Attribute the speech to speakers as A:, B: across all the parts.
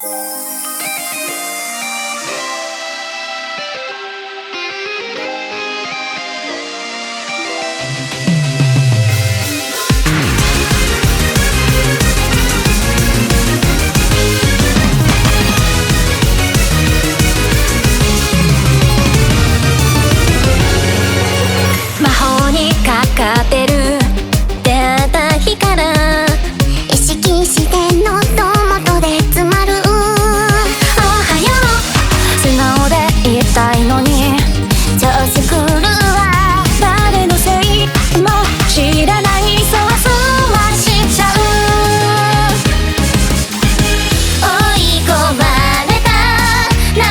A: 魔法にかかってる出会った日から
B: 意識してのトマトで詰まる。
A: おはよう素直で言いたいのに
B: 調子狂うわ。
A: 誰のせいも知らないそわそわしちゃう。追い込まれた内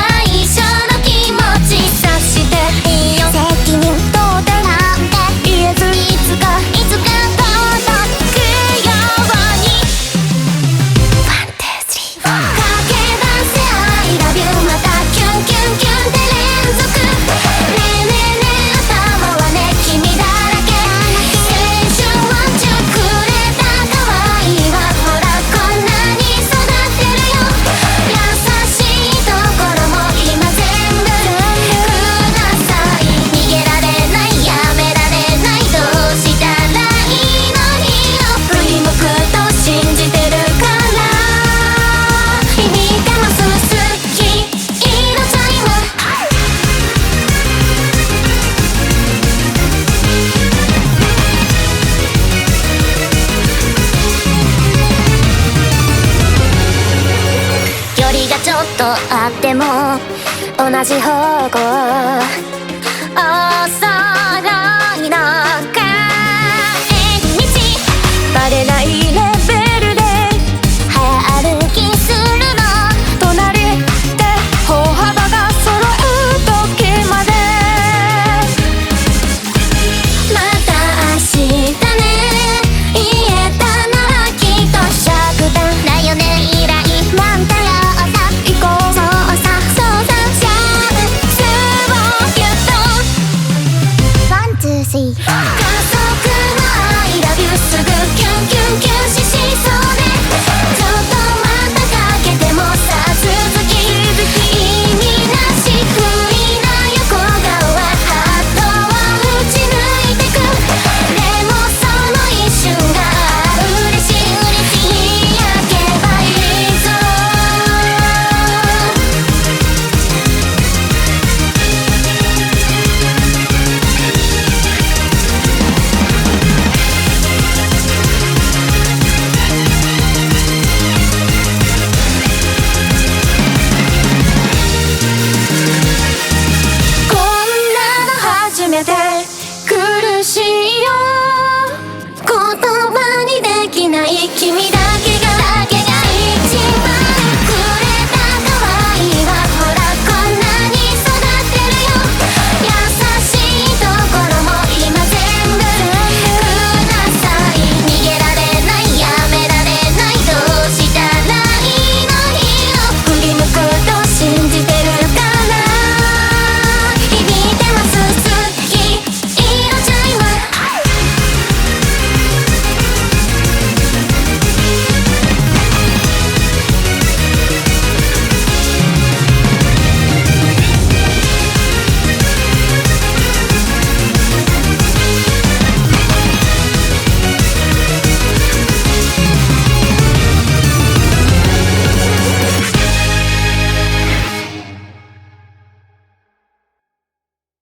A: 緒の気持ち察していいよ。
B: 責任取ってなんて
A: 言えず
B: いつか届くように。
A: ワン、ツー、スリー、フォー。
B: 駆け出せ I love you またキュンキュンキュンって連続。ねえねえねえ頭はね君だらけ。青春をちょくれた可愛いわ。ほらこんなに育ってるよ。優しいところも今全部ください。逃げられないやめられないどうしたらいいのによ。
A: 振り向くと信じてるから
B: 響いてます好きいのタイム。距離がちょっとあっても同じ方向